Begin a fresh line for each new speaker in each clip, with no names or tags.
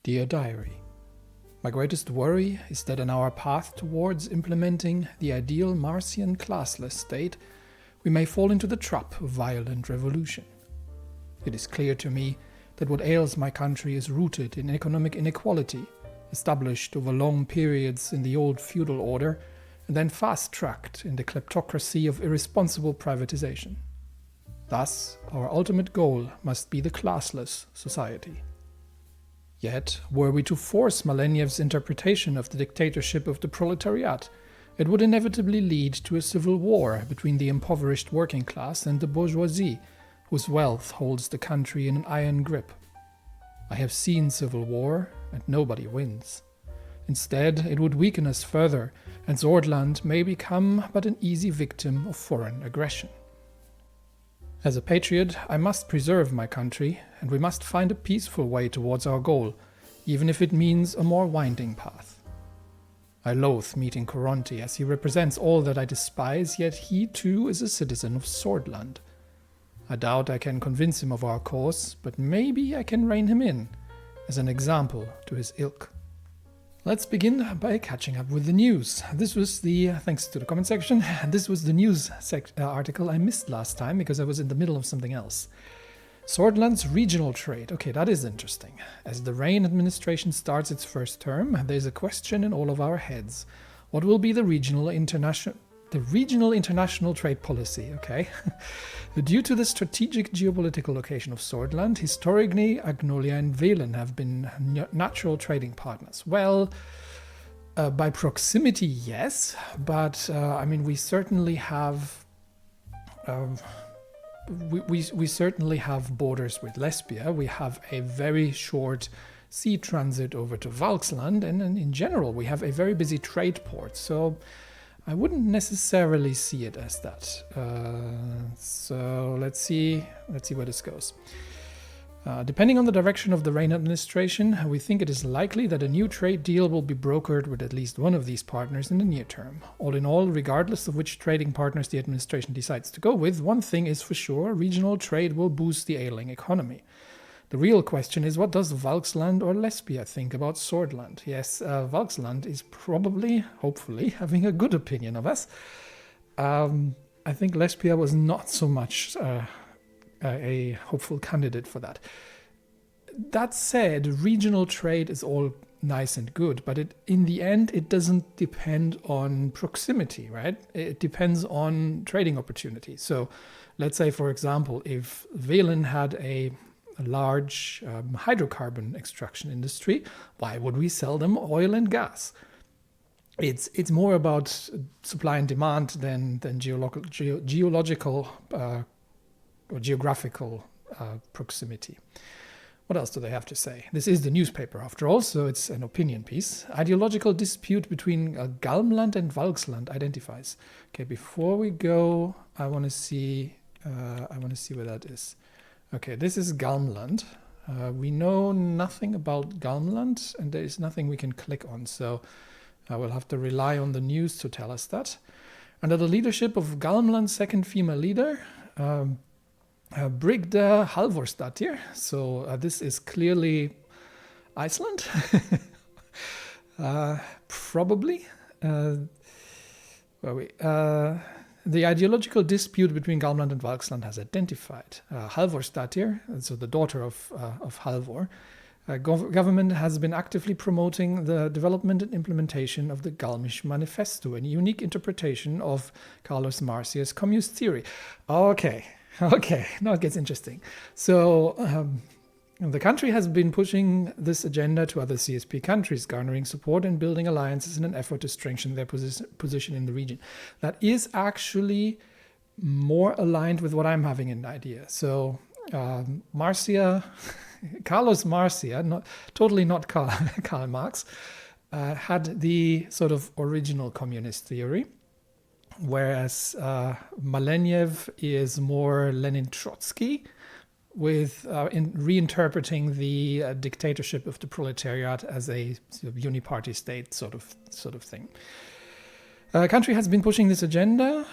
Dear Diary, my greatest worry is that in our path towards implementing the ideal Martian classless state, we may fall into the trap of violent revolution. It is clear to me that what ails my country is rooted in economic inequality, established over long periods in the old feudal order, and then fast-tracked in the kleptocracy of irresponsible privatization. Thus, our ultimate goal must be the classless society. Yet, were we to force Maleniev's interpretation of the dictatorship of the proletariat, it would inevitably lead to a civil war between the impoverished working class and the bourgeoisie, whose wealth holds the country in an iron grip. I have seen civil war, and nobody wins. Instead, it would weaken us further, and Swordland may become but an easy victim of foreign aggression. As a patriot, I must preserve my country, and we must find a peaceful way towards our goal, even if it means a more winding path. I loathe meeting Coronti, as he represents all that I despise, yet he too is a citizen of Swordland. I doubt I can convince him of our cause, but maybe I can rein him in, as an example to his ilk. Let's begin by catching up with the news. This was thanks to the comment section, this was the news article I missed last time because I was in the middle of something else. Swordland's regional trade. Okay, that is interesting. As the Rayne administration starts its first term, there's a question in all of our heads. What will be the regional international trade policy, okay? Due to the strategic geopolitical location of Swordland, historically Agnolia and Velen have been natural trading partners. Well, by proximity, yes, but we certainly have we certainly have borders with Lesbia. We have a very short sea transit over to Valksland, and in general, we have a very busy trade port. So I wouldn't necessarily see it as that. So let's see where this goes. Depending on the direction of the Rayne administration, we think it is likely that a new trade deal will be brokered with at least one of these partners in the near term. All in all, regardless of which trading partners the administration decides to go with, one thing is for sure: regional trade will boost the ailing economy. The real question is, what does Valksland or Lesbia think about Swordland? Yes, Valksland is probably, hopefully, having a good opinion of us. I think Lesbia was not so much a hopeful candidate for that. That said, regional trade is all nice and good, but in the end, it doesn't depend on proximity, right? It depends on trading opportunities. So let's say, for example, if Velen had a large hydrocarbon extraction industry, why would we sell them oil and gas? It's more about supply and demand than geological or geographical proximity. What else do they have to say? This is the newspaper after all, so it's an opinion piece. Ideological dispute between Galmland and Valksland identifies. Okay, before we go, I want to see where that is. Okay, this is Galmland. We know nothing about Galmland, and there is nothing we can click on, so I will have to rely on the news to tell us that. Under the leadership of Galmland's second female leader, Brigda Halvorstattir, so this is clearly Iceland, probably. The ideological dispute between Galmland and Valksland has identified Halvorstattir, so the daughter of Halvor. Government has been actively promoting the development and implementation of the Galmish Manifesto, a unique interpretation of Carlos Marcia's communist theory. Okay, now it gets interesting. So the country has been pushing this agenda to other CSP countries, garnering support and building alliances in an effort to strengthen their position in the region. That is actually more aligned with what I'm having in idea. So Carlos Marcia, not Karl Marx, had the sort of original communist theory, whereas Maleniev is more Lenin-Trotsky, with reinterpreting the dictatorship of the proletariat as a sort of uniparty state sort of thing. Country has been pushing this agenda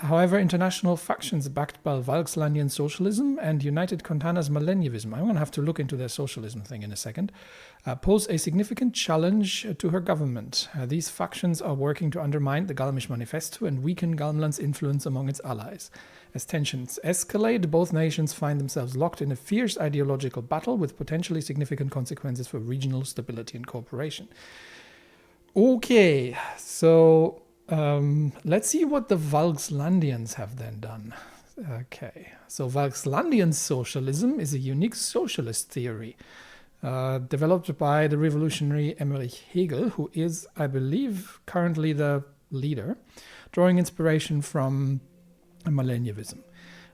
However, international factions backed by Valkslandian socialism and United Contana's millennialism, I'm going to have to look into their socialism thing in a second, pose a significant challenge to her government. These factions are working to undermine the Galmish Manifesto and weaken Galmland's influence among its allies. As tensions escalate, both nations find themselves locked in a fierce ideological battle with potentially significant consequences for regional stability and cooperation. Okay, so let's see what the Valkslandians have then done. Okay, so Valkslandian socialism is a unique socialist theory developed by the revolutionary Emmerich Hegel, who is, I believe, currently the leader, drawing inspiration from millennialism.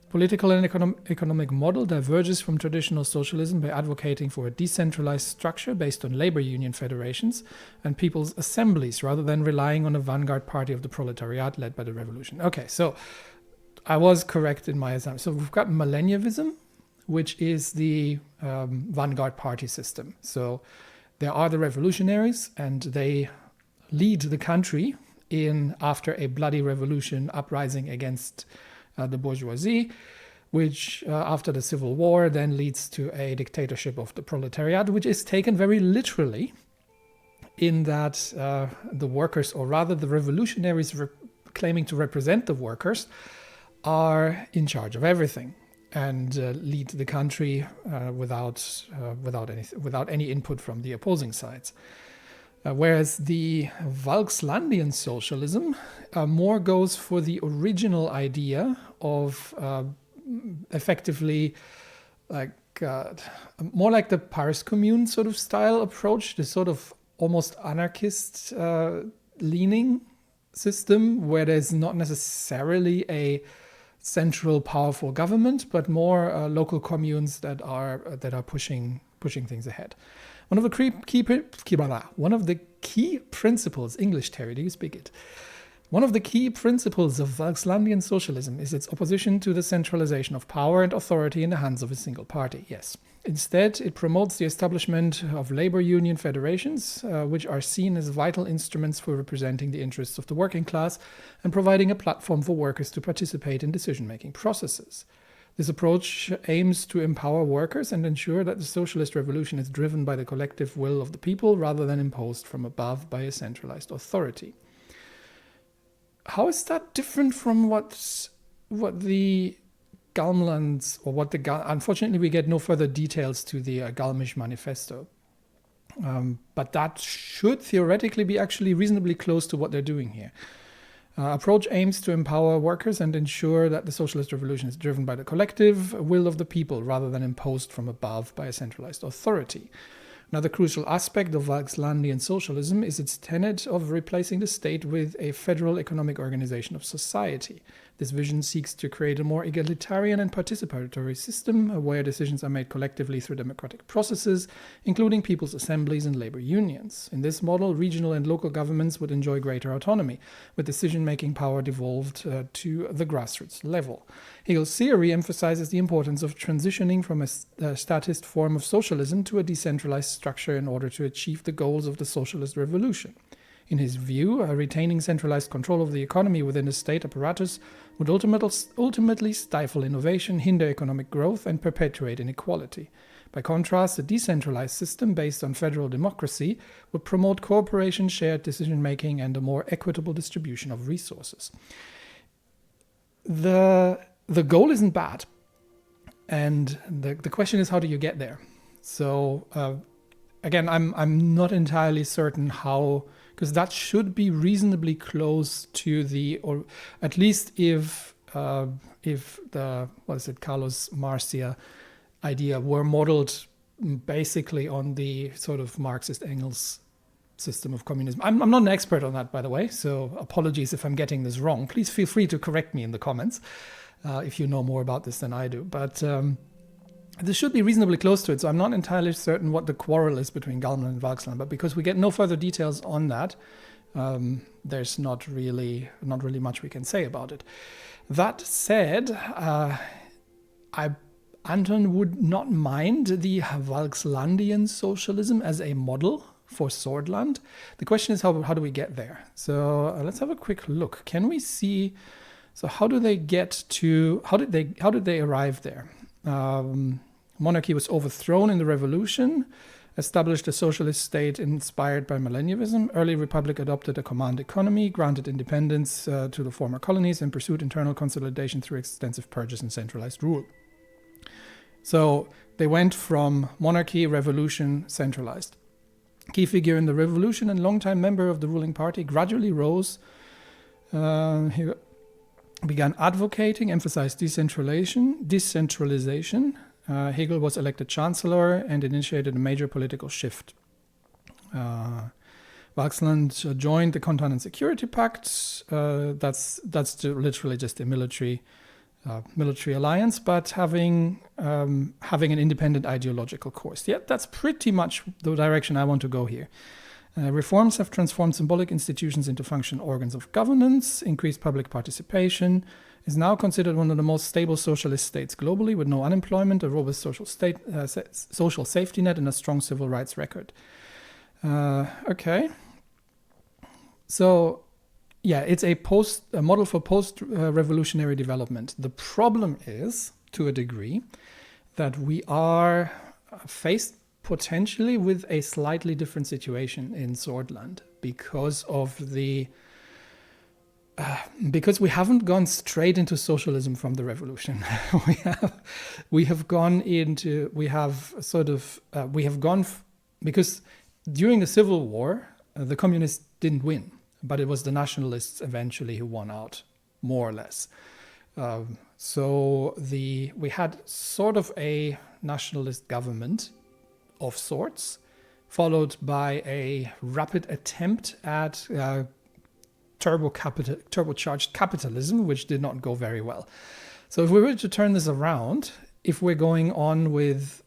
Political and economic model diverges from traditional socialism by advocating for a decentralized structure based on labor union federations and people's assemblies rather than relying on a vanguard party of the proletariat led by the revolution. Okay, so I was correct in my assumption. So we've got millennialism, which is the vanguard party system. So there are the revolutionaries and they lead the country in after a bloody revolution uprising against the bourgeoisie, which after the Civil War then leads to a dictatorship of the proletariat, which is taken very literally in that the workers, or rather the revolutionaries claiming to represent the workers, are in charge of everything and lead the country without any input from the opposing sides. Whereas the Valkslandian socialism more goes for the original idea of effectively more like the Paris Commune sort of style approach, the sort of almost anarchist leaning system where there's not necessarily a central powerful government, but more local communes that are pushing things ahead. One of the key principles, English Terry, do you speak it? One of the key principles of Valkslandian socialism is its opposition to the centralization of power and authority in the hands of a single party. Yes. Instead, it promotes the establishment of labor union federations, which are seen as vital instruments for representing the interests of the working class and providing a platform for workers to participate in decision-making processes. This approach aims to empower workers and ensure that the socialist revolution is driven by the collective will of the people rather than imposed from above by a centralized authority. How is that different from what the Galmlands, or what the unfortunately we get no further details to the Galmish Manifesto, but that should theoretically be actually reasonably close to what they're doing here. Approach aims to empower workers and ensure that the socialist revolution is driven by the collective will of the people rather than imposed from above by a centralized authority. Another crucial aspect of Valkslandian socialism is its tenet of replacing the state with a federal economic organization of society. This vision seeks to create a more egalitarian and participatory system where decisions are made collectively through democratic processes, including people's assemblies and labor unions. In this model, regional and local governments would enjoy greater autonomy, with decision-making power devolved to the grassroots level. Hegel's theory emphasizes the importance of transitioning from a statist form of socialism to a decentralized structure in order to achieve the goals of the socialist revolution. In his view, retaining centralized control of the economy within the state apparatus would ultimately stifle innovation, hinder economic growth, and perpetuate inequality. By contrast, a decentralized system based on federal democracy would promote cooperation, shared decision-making, and a more equitable distribution of resources. The goal isn't bad, and the question is, how do you get there? So, again, I'm not entirely certain how, because that should be reasonably close to the, or at least if the, Carlos Marcia idea were modeled basically on the sort of Marxist Engels system of communism. I'm not an expert on that, by the way, so apologies if I'm getting this wrong. Please feel free to correct me in the comments if you know more about this than I do. But this should be reasonably close to it, so I'm not entirely certain what the quarrel is between Galmland and Valksland, but because we get no further details on that, there's not really much we can say about it. That said, Anton would not mind the Valkslandian socialism as a model for Swordland. The question is, how do we get there? So let's have a quick look. Can we see So how did they arrive there? Monarchy was overthrown in the revolution, established a socialist state inspired by millennialism. Early republic adopted a command economy, granted independence to the former colonies, and pursued internal consolidation through extensive purges and centralized rule. So they went from monarchy, revolution, centralized. Key figure in the revolution and longtime member of the ruling party, gradually rose. He began advocating, emphasized decentralization. Hegel was elected chancellor and initiated a major political shift. Václav joined the Continental Security Pact. That's literally just a military alliance, but having an independent ideological course. Yeah, that's pretty much the direction I want to go here. Reforms have transformed symbolic institutions into functional organs of governance, increased public participation, is now considered one of the most stable socialist states globally, with no unemployment, a robust social safety net, and a strong civil rights record. Okay. So, yeah, it's a model for post-revolutionary development. The problem is, to a degree, that we are faced potentially with a slightly different situation in Swordland because we haven't gone straight into socialism from the revolution. Because during the Civil War, the communists didn't win, but it was the nationalists eventually who won out, more or less. We had sort of a nationalist government of sorts, followed by a rapid attempt at turbocharged capitalism, which did not go very well. So if we were to turn this around, if we're going on with,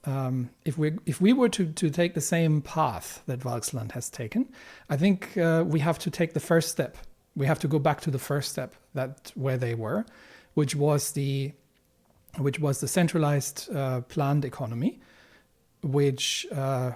if we were to take the same path that Václav has taken, I think we have to take the first step. We have to go back to the first step, where they were, which was the centralized planned economy, which then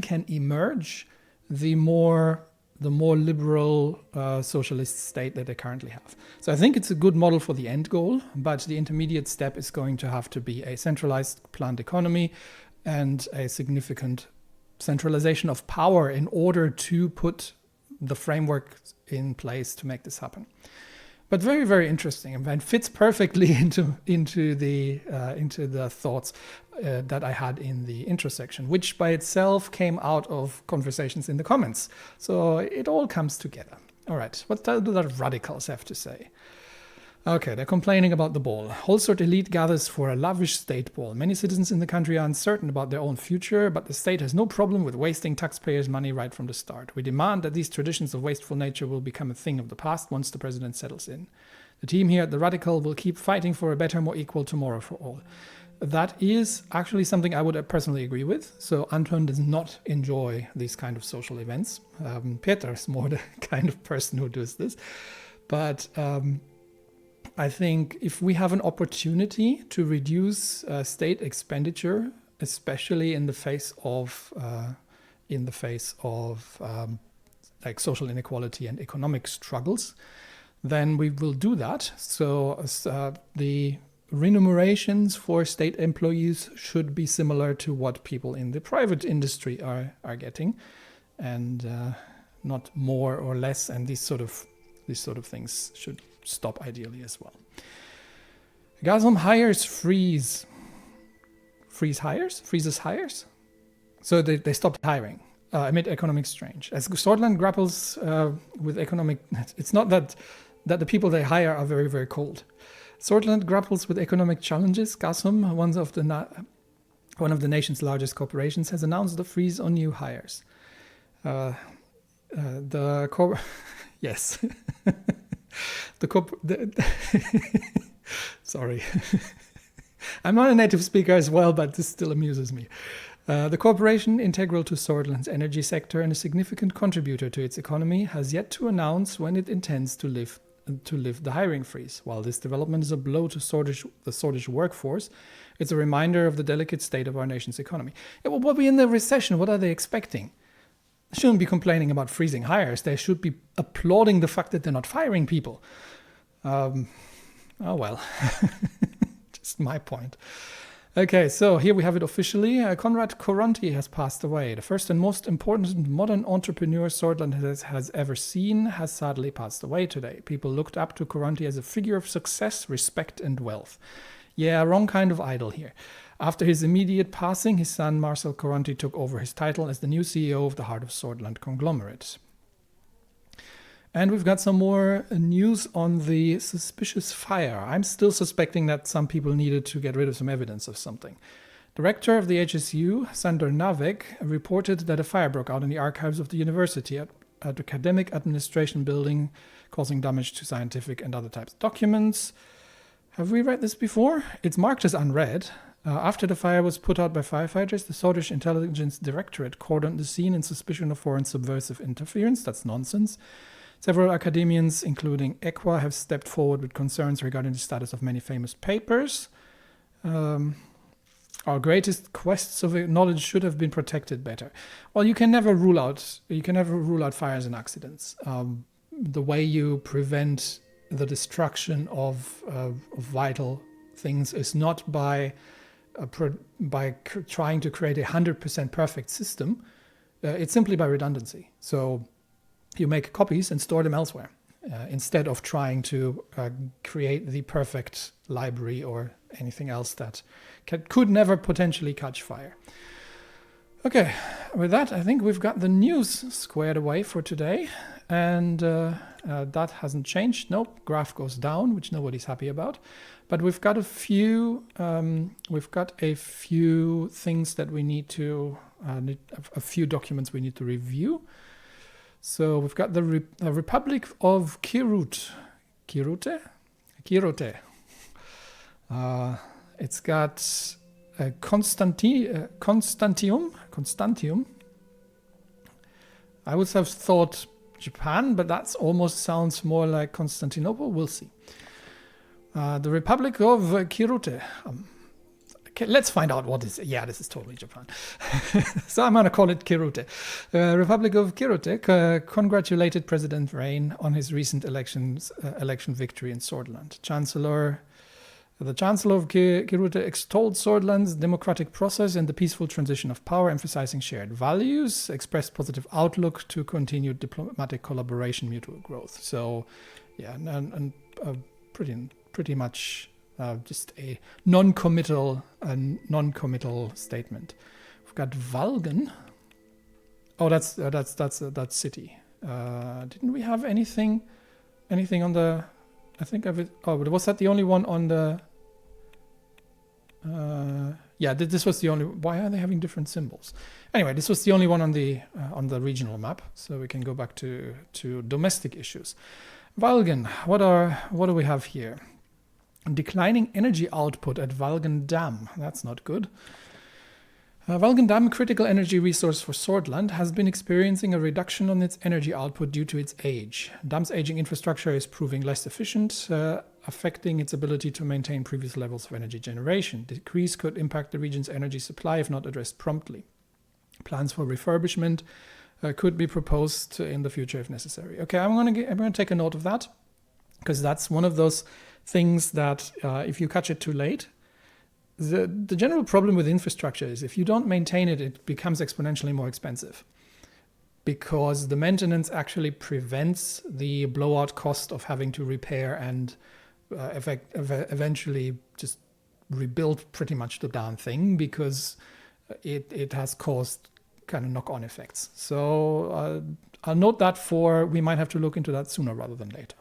can emerge the more liberal socialist state that they currently have. So I think it's a good model for the end goal, but the intermediate step is going to have to be a centralized planned economy and a significant centralization of power in order to put the framework in place to make this happen. But very, very interesting, and fits perfectly into the thoughts that I had in the intro section, which by itself came out of conversations in the comments. So it all comes together. All right, what do the radicals have to say? Okay, they're complaining about the ball. Whole sort elite gathers for a lavish state ball. Many citizens in the country are uncertain about their own future, but the state has no problem with wasting taxpayers' money right from the start. We demand that these traditions of wasteful nature will become a thing of the past once the president settles in. The team here at the Radical will keep fighting for a better, more equal tomorrow for all. That is actually something I would personally agree with. So Anton does not enjoy these kind of social events. Peter is more the kind of person who does this. But I think if we have an opportunity to reduce state expenditure, especially in the face of like social inequality and economic struggles, then we will do that. So the remunerations for state employees should be similar to what people in the private industry are getting, and not more or less. And these sort of things should stop ideally as well. Gazprom hires freezes hires. So they stopped hiring amid economic strain. As Swordland grapples with economic, it's not that the people they hire are very, very cold. Swordland grapples with economic challenges. Gazprom, one of the nation's largest corporations, has announced a freeze on new hires. Yes. Sorry. I'm not a native speaker as well, but this still amuses me. The corporation, integral to Swordland's energy sector and a significant contributor to its economy, has yet to announce when it intends to lift the hiring freeze. While this development is a blow to the Swedish workforce, it's a reminder of the delicate state of our nation's economy. Yeah, well, we're in the recession. What are they expecting? They shouldn't be complaining about freezing hires. They should be applauding the fact that they're not firing people. Oh well, just my point. Okay, so here we have it officially. Konrad Koronti has passed away. The first and most important modern entrepreneur Swordland has ever seen has sadly passed away today. People looked up to Koronti as a figure of success, respect, and wealth. Yeah, wrong kind of idol here. After his immediate passing, his son Marcel Koronti took over his title as the new CEO of the Heart of Swordland conglomerate. And we've got some more news on the suspicious fire. I'm still suspecting that some people needed to get rid of some evidence of something. The rector of the HSU, Sander Navek, reported that a fire broke out in the archives of the university at the academic administration building, causing damage to scientific and other types of documents. Have we read this before? It's marked as unread. After the fire was put out by firefighters, the Swedish Intelligence Directorate cordoned the scene in suspicion of foreign subversive interference. That's nonsense. Several academians, including EQUA, have stepped forward with concerns regarding the status of many famous papers. Our greatest quests of knowledge should have been protected better. Well, you can never rule out fires and accidents. The way you prevent the destruction of vital things is not by trying to create a 100% perfect system. It's simply by redundancy. So you make copies and store them elsewhere instead of trying to create the perfect library or anything else that could never potentially catch fire. Okay, with that, I think we've got the news squared away for today, and that hasn't changed. Nope, graph goes down, which nobody's happy about. But we've got a few things that we need to a few documents we need to review. So we've got the Republic of Kirute. It's got Constantium. I would have thought Japan, but that almost sounds more like Constantinople. We'll see. The Republic of Kirute. Okay, let's find out what is. Yeah, this is totally Japan. So I'm going to call it Kirute. Republic of Kirute congratulated President Rayne on his recent election victory in Swordland. The Chancellor of Kirute extolled Swordland's democratic process and the peaceful transition of power, emphasizing shared values, expressed positive outlook to continued diplomatic collaboration, mutual growth. So, yeah, and pretty much just a non-committal statement. We've got Valgen. Oh, that's city. Didn't we have anything on the? I think of it. Oh, was that the only one on the? Yeah, this was the only. Why are they having different symbols? Anyway, this was the only one on the regional map, so we can go back to domestic issues. Valgen, what do we have here? Declining energy output at Valgen Dam. That's not good. Valgen Dam, critical energy resource for Swordland, has been experiencing a reduction on its energy output due to its age. Dam's aging infrastructure is proving less efficient, affecting its ability to maintain previous levels of energy generation. Decrease could impact the region's energy supply if not addressed promptly. Plans for refurbishment could be proposed in the future if necessary. Okay, I'm going to take a note of that, because that's one of those things that if you catch it too late, the general problem with infrastructure is if you don't maintain it, it becomes exponentially more expensive, because the maintenance actually prevents the blowout cost of having to repair and eventually just rebuild pretty much the darn thing, because it has caused kind of knock-on effects. So I'll note that we might have to look into that sooner rather than later.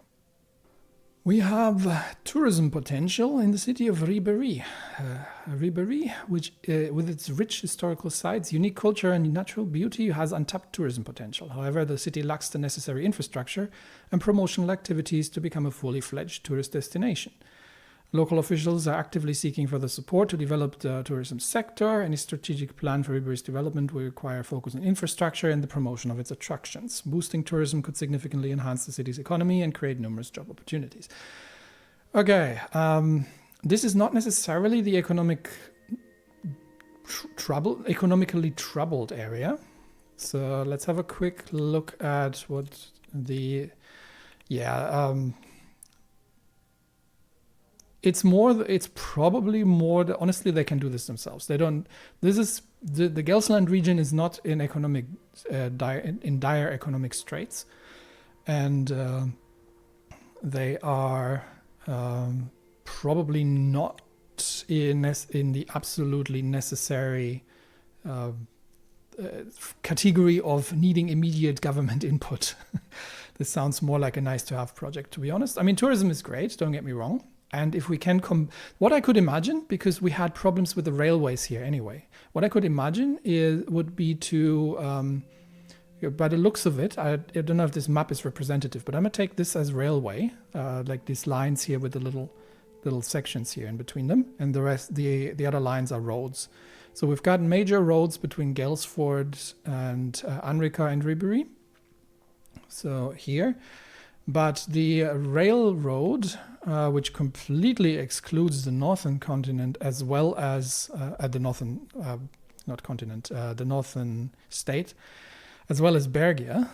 We have tourism potential in the city of Ribéry. Ribéry, which with its rich historical sites, unique culture and natural beauty, has untapped tourism potential. However, the city lacks the necessary infrastructure and promotional activities to become a fully fledged tourist destination. Local officials are actively seeking further support to develop the tourism sector. Any strategic plan for Ribéry's development will require focus on infrastructure and the promotion of its attractions. Boosting tourism could significantly enhance the city's economy and create numerous job opportunities. Okay, this is not necessarily the economically troubled area. So let's have a quick look at what It's probably more. Honestly, they can do this themselves. They don't. This is the Gelsland region is not in dire economic straits, and they are probably not in the absolutely necessary category of needing immediate government input. This sounds more like a nice to have project, to be honest. I mean, tourism is great, don't get me wrong. And if we can what I could imagine, because we had problems with the railways here anyway, what I could imagine would be to, by the looks of it, I don't know if this map is representative, but I'm gonna take this as railway, like these lines here with the little sections here in between them, and the rest, the other lines are roads. So we've got major roads between Gelsford and Anrika and Ribery. So here. But the railroad, which completely excludes the northern continent as well as the northern, not continent, the northern state, as well as Bergia,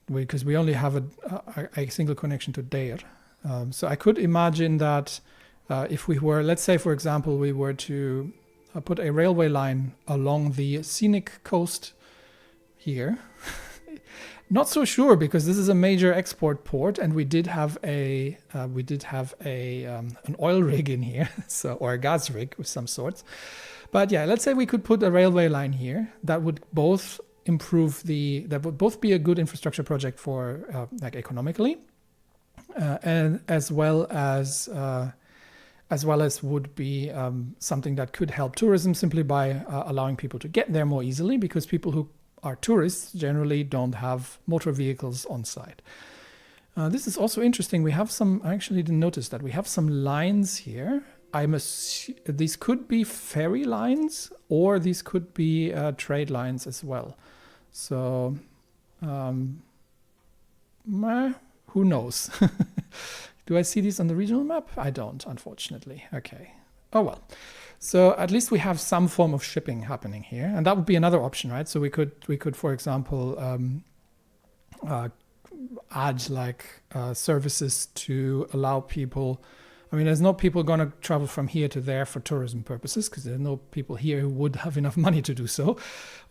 because we only have a single connection to Deir. So I could imagine that if we were, let's say, for example, we were to put a railway line along the scenic coast here. Not so sure, because this is a major export port, and we did have an oil rig in here, so, or a gas rig of some sorts. But yeah, let's say we could put a railway line here that would both that would both be a good infrastructure project for like economically, and as well as would be something that could help tourism simply by allowing people to get there more easily, because people who are tourists generally don't have motor vehicles on site. This is also interesting. We have some, I actually didn't notice that, we have some lines here. These could be ferry lines, or these could be trade lines as well. So, who knows? Do I see these on the regional map? I don't, unfortunately. Okay. Oh well. So at least we have some form of shipping happening here, and that would be another option, right? So we could, for example, add like services to allow people. I mean, there's no people going to travel from here to there for tourism purposes, because there's no people here who would have enough money to do so,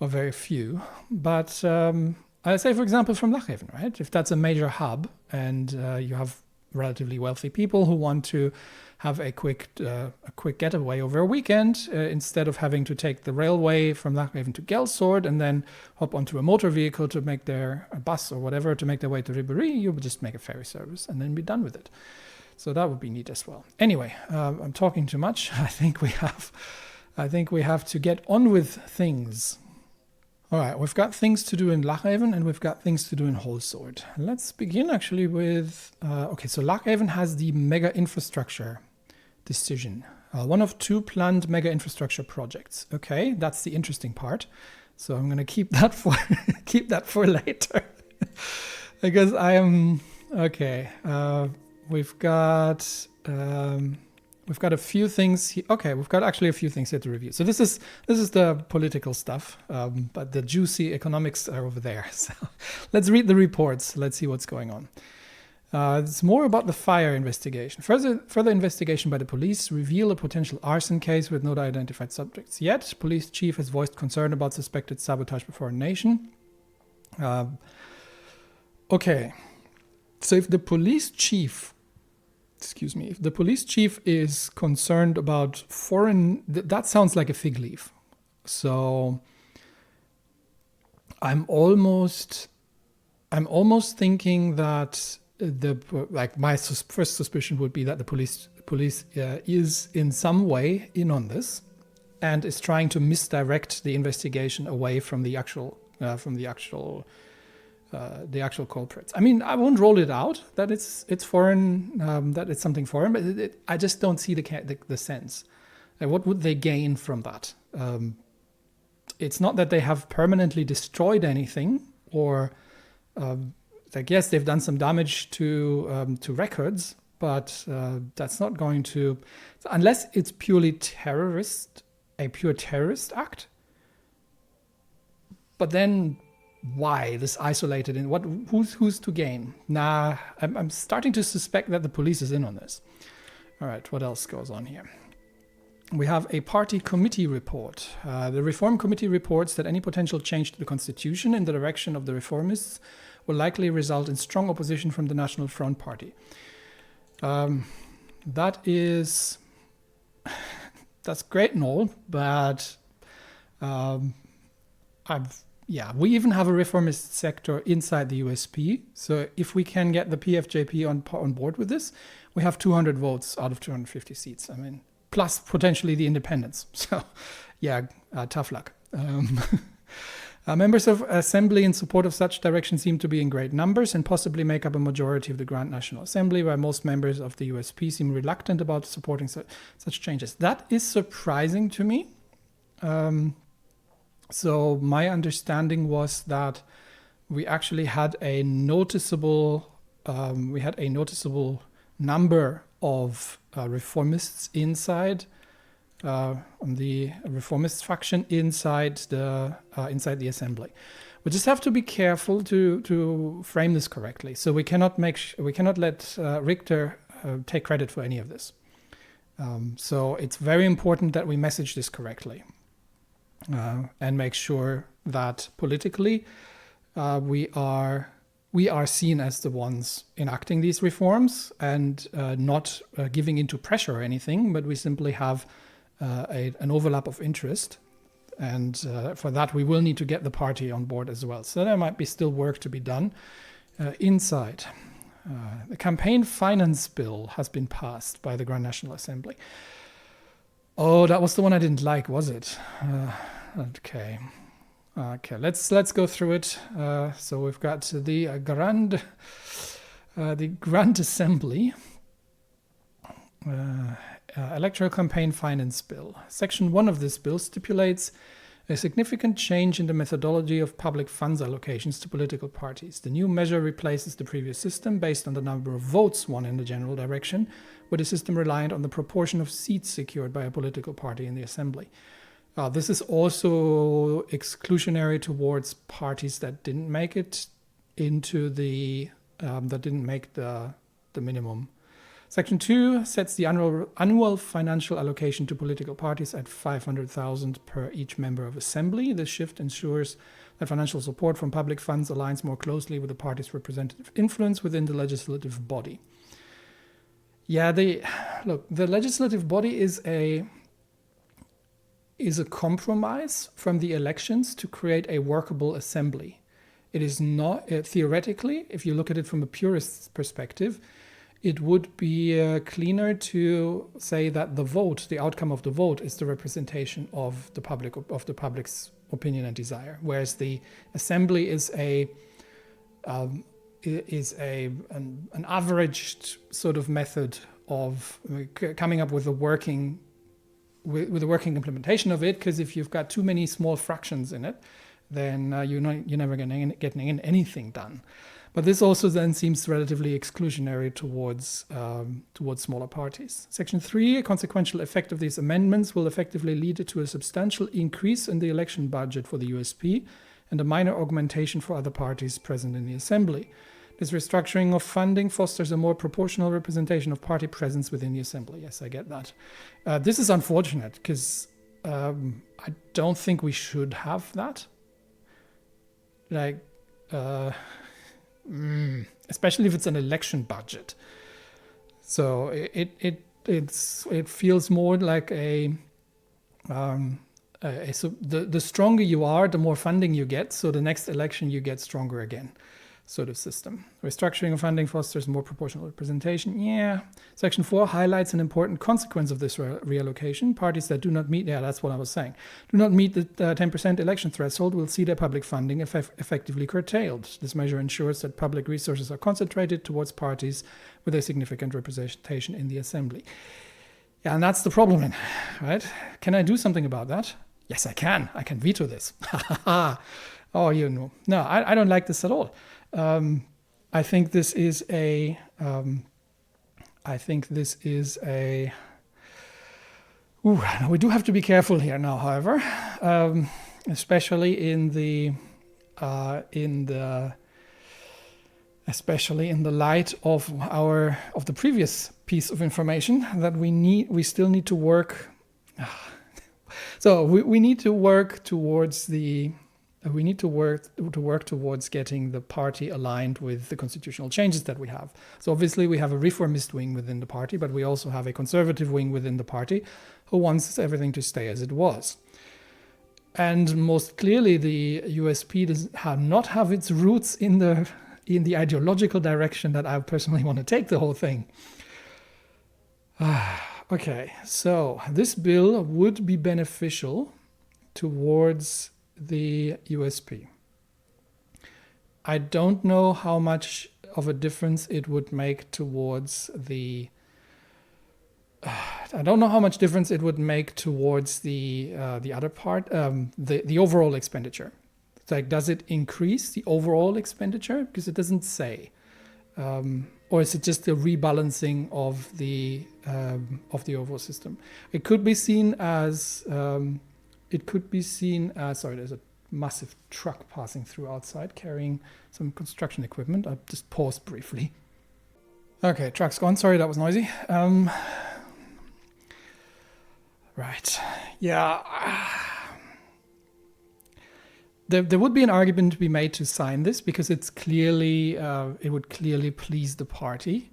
or very few. But I say, for example, from Lochhaven, right? If that's a major hub and you have relatively wealthy people who want to have a quick getaway over a weekend, instead of having to take the railway from Lochhaven to Gelsord and then hop onto a motor vehicle to make a bus or whatever to make their way to Ribery, you would just make a ferry service and then be done with it. So that would be neat as well. Anyway, I'm talking too much. I think we have to get on with things. All right, we've got things to do in Lochhaven and we've got things to do in Holsord. Let's begin actually with, okay, so Lochhaven has the mega infrastructure decision. One of two planned mega infrastructure projects. Okay, that's the interesting part. So I'm going to keep that for later. Because I am, okay, we've got a few things here. Okay, we've got actually a few things here to review. So this is the political stuff, but the juicy economics are over there. So let's read the reports. Let's see what's going on. It's more about the fire investigation. Further investigation by the police reveal a potential arson case with no identified subjects yet. Police chief has voiced concern about suspected sabotage by foreign nation. Okay, so if the police chief is concerned about foreign, that sounds like a fig leaf. So I'm almost thinking that my first suspicion would be that the police is in some way in on this and is trying to misdirect the investigation away from the actual culprits. I mean, I won't rule it out that it's foreign, that it's something foreign, but I just don't see the sense. Like, what would they gain from that? It's not that they have permanently destroyed anything, or like, yes, they've done some damage to records, but that's not going to, unless it's purely a pure terrorist act. But then, why this isolated? And who's to gain? I'm starting to suspect that the police is in on this. All right, what else goes on here? We have a party committee report. The Reform Committee reports that any potential change to the constitution in the direction of the reformists will likely result in strong opposition from the National Front Party. That's great and all, but we even have a reformist sector inside the USP. So if we can get the PFJP on board with this, we have 200 votes out of 250 seats. I mean, plus potentially the independents. So, tough luck. Members of Assembly in support of such direction seem to be in great numbers and possibly make up a majority of the Grand National Assembly, where most members of the USP seem reluctant about supporting such changes. That is surprising to me. So my understanding was that we actually had a noticeable number of reformists inside on the reformist faction inside the assembly. We just have to be careful to frame this correctly. So we cannot let Richter take credit for any of this. So it's very important that we message this correctly and make sure that politically we are seen as the ones enacting these reforms and not giving into pressure or anything, but we simply have an overlap of interest. And for that, we will need to get the party on board as well. So there might be still work to be done inside. The campaign finance bill has been passed by the Grand National Assembly. Oh, that was the one I didn't like, was it? Okay, let's go through it. So we've got the Grand Assembly Electoral Campaign Finance Bill. Section 1 of this bill stipulates a significant change in the methodology of public funds allocations to political parties. The new measure replaces the previous system based on the number of votes won in the general direction, with a system reliant on the proportion of seats secured by a political party in the assembly. This is also exclusionary towards parties that didn't make it into the minimum. Section 2 sets the annual financial allocation to political parties at $500,000 per each member of assembly. This shift ensures that financial support from public funds aligns more closely with the party's representative influence within the legislative body. Yeah, the legislative body is a compromise from the elections to create a workable assembly. It is not, theoretically, if you look at it from a purist perspective, it would be cleaner to say that the outcome of the vote, is the representation of the public's opinion and desire, whereas the assembly is an averaged sort of method of coming up with a working implementation of it. Because if you've got too many small fractions in it, then you're never going to get anything done. But this also then seems relatively exclusionary towards smaller parties. Section 3, a consequential effect of these amendments will effectively lead to a substantial increase in the election budget for the USP and a minor augmentation for other parties present in the assembly. This restructuring of funding fosters a more proportional representation of party presence within the assembly. Yes, I get that. This is unfortunate because I don't think we should have that. Especially if it's an election budget. So it feels more like the stronger you are, the more funding you get. So the next election you get stronger again, sort of system. Restructuring of funding fosters more proportional representation. Yeah. Section 4 highlights an important consequence of this reallocation. Parties that do not meet, that's what I was saying, do not meet the 10% election threshold will see their public funding effectively curtailed. This measure ensures that public resources are concentrated towards parties with a significant representation in the assembly. Yeah, and that's the problem, right? Can I do something about that? Yes, I can. I can veto this. Oh, No, I don't like this at all. I think this is a. We do have to be careful here now, however, especially in the light of the previous piece of information that we still need to work. So we need to work towards towards getting the party aligned with the constitutional changes that we have. So obviously we have a reformist wing within the party, but we also have a conservative wing within the party who wants everything to stay as it was. And most clearly, the USP does not have its roots in the ideological direction that I personally want to take the whole thing. Okay, so this bill would be beneficial towards the USP. I don't know how much of a difference it would make towards the. I don't know how much difference it would make towards the other part, the overall expenditure. It's like, does it increase the overall expenditure? Because it doesn't say. Or is it just a rebalancing of the overall system? It could be seen as sorry, there's a massive truck passing through outside carrying some construction equipment. I'll just pause briefly. Okay, truck's gone. Sorry, that was noisy. Right. Yeah. There would be an argument to be made to sign this because it would clearly please the party.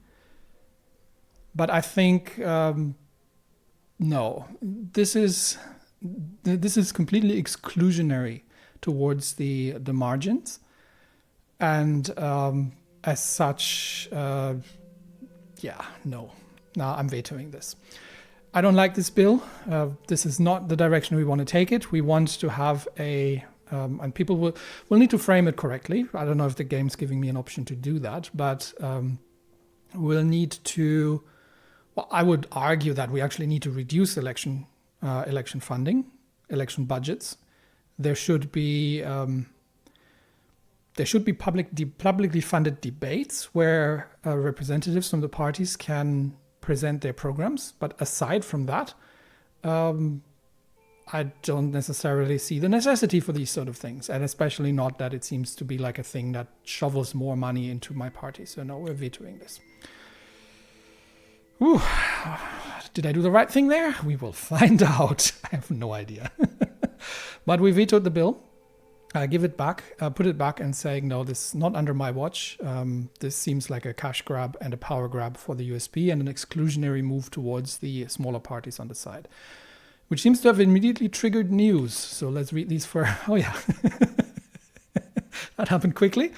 But I think no, this is completely exclusionary towards the margins, and as such, no, I'm vetoing this. I don't like this bill. This is not the direction we want to take it. We want to have and people will need to frame it correctly. I don't know if the game's giving me an option to do that, but we'll need to. Well, I would argue that we actually need to reduce election funding, election budgets. There should be publicly funded debates where representatives from the parties can present their programs. But aside from that, I don't necessarily see the necessity for these sort of things, and especially not that it seems to be like a thing that shovels more money into my party. So no, we're vetoing this. Whew. Did I do the right thing there? We will find out. I have no idea. But we vetoed the bill. Give it back, put it back and saying, no, this is not under my watch. This seems like a cash grab and a power grab for the USP and an exclusionary move towards the smaller parties on the side, which seems to have immediately triggered news. So let's read these for, oh yeah, that happened quickly.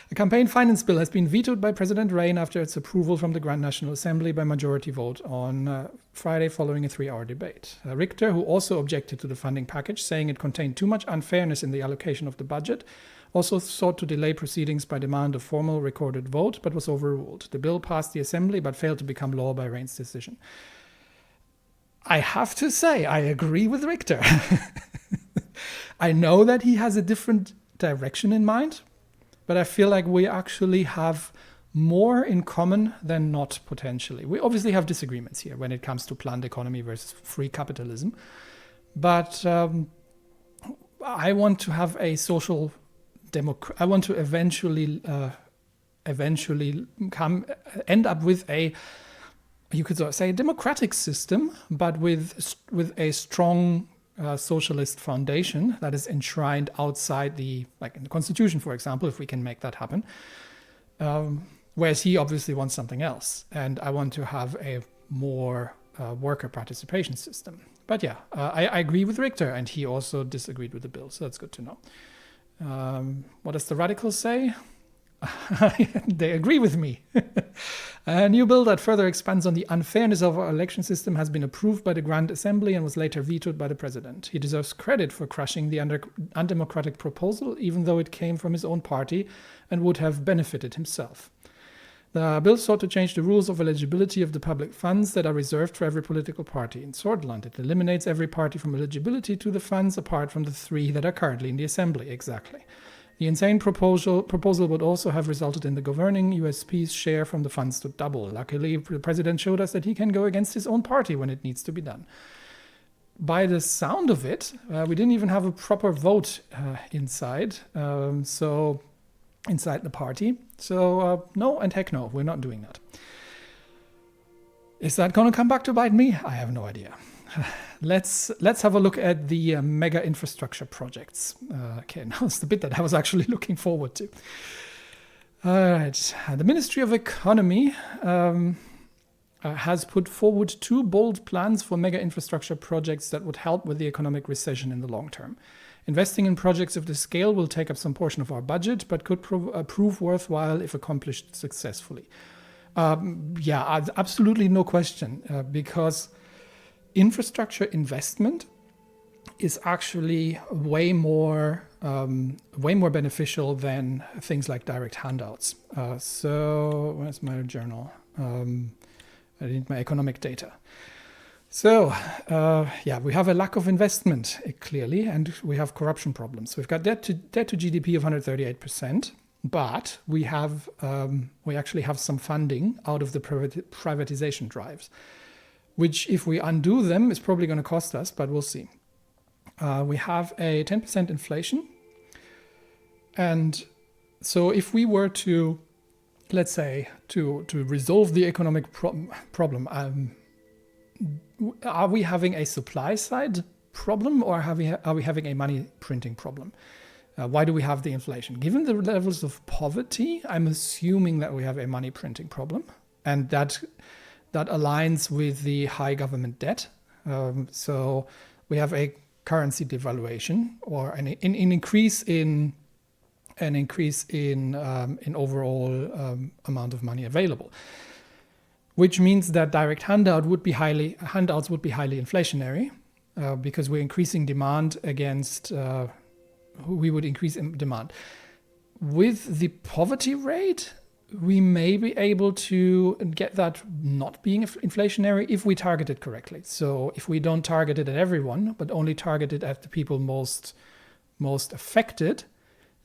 The campaign finance bill has been vetoed by President Rayne after its approval from the Grand National Assembly by majority vote on Friday following a 3-hour debate. Richter, who also objected to the funding package, saying it contained too much unfairness in the allocation of the budget, also sought to delay proceedings by demand of formal recorded vote, but was overruled. The bill passed the Assembly but failed to become law by Rayne's decision. I have to say, I agree with Richter. I know that he has a different direction in mind, but I feel like we actually have more in common than not, potentially. We obviously have disagreements here when it comes to planned economy versus free capitalism. But I want to have a social I want to eventually end up with a, you could sort of say, a democratic system, but with a strong socialist foundation that is enshrined outside like in the Constitution, for example, if we can make that happen. Whereas he obviously wants something else. And I want to have a more worker participation system. But yeah, I agree with Richter, and he also disagreed with the bill, so that's good to know. What does the radicals say? They agree with me. A new bill that further expands on the unfairness of our election system has been approved by the Grand Assembly and was later vetoed by the president. He deserves credit for crushing the undemocratic proposal, even though it came from his own party and would have benefited himself. The bill sought to change the rules of eligibility of the public funds that are reserved for every political party. In Swordland, it eliminates every party from eligibility to the funds apart from the 3 that are currently in the Assembly. Exactly. The insane proposal would also have resulted in the governing USP's share from the funds to double. Luckily, the president showed us that he can go against his own party when it needs to be done. By the sound of it, we didn't even have a proper vote inside the party. So no and heck no, we're not doing that. Is that going to come back to bite me? I have no idea. Let's have a look at the mega infrastructure projects. Okay, now it's the bit that I was actually looking forward to. All right, the Ministry of Economy has put forward 2 bold plans for mega infrastructure projects that would help with the economic recession in the long term. Investing in projects of this scale will take up some portion of our budget, but could prove worthwhile if accomplished successfully. Yeah, absolutely no question, because infrastructure investment is actually way more beneficial than things like direct handouts. So where's my journal? I need my economic data. So yeah, we have a lack of investment clearly, and we have corruption problems. We've got debt to GDP of 138%. But we actually have some funding out of the privatization drives, which if we undo them is probably going to cost us, but we'll see. We have a 10% inflation. And so if we were to, let's say, to resolve the economic problem, are we having a supply side problem, or are we having a money printing problem? Why do we have the inflation? Given the levels of poverty, I'm assuming that we have a money printing problem, and that aligns with the high government debt. So we have a currency devaluation, or an increase in overall amount of money available, which means that direct handouts would be highly inflationary, because we're increasing demand against. We would increase in demand. With the poverty rate, we may be able to get that not being inflationary if we target it correctly. So if we don't target it at everyone, but only target it at the people most affected,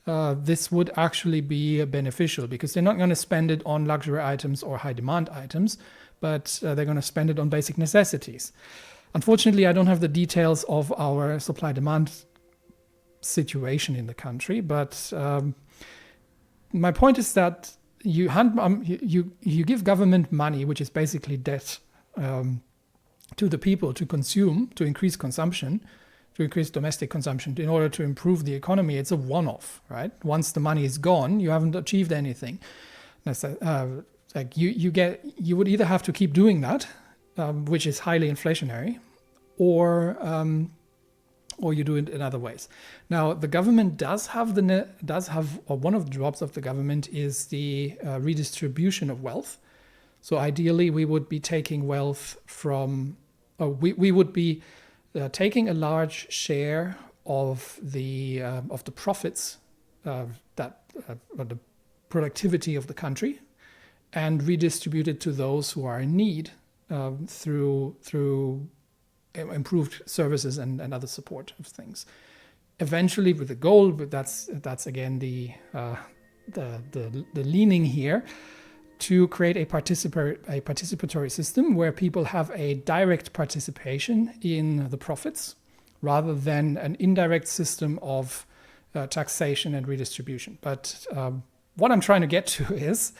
this would actually be beneficial, because they're not going to spend it on luxury items or high demand items, but they're going to spend it on basic necessities. Unfortunately, I don't have the details of our supply demand situation in the country, but my point is that you give government money, which is basically debt, to the people to consume, to increase consumption, to increase domestic consumption in order to improve the economy. It's a one-off, right? Once the money is gone, you haven't achieved anything. Like you would either have to keep doing that, which is highly inflationary, or you do it in other ways. Now, the government does have, or one of the jobs of the government is the redistribution of wealth. So ideally, we would be taking wealth from, we would be taking a large share of the profits, or the productivity of the country, and redistribute it to those who are in need through improved services and other support of things. Eventually, with the goal, but that's again the leaning here, to create a participatory system where people have a direct participation in the profits, rather than an indirect system of taxation and redistribution. But what I'm trying to get to is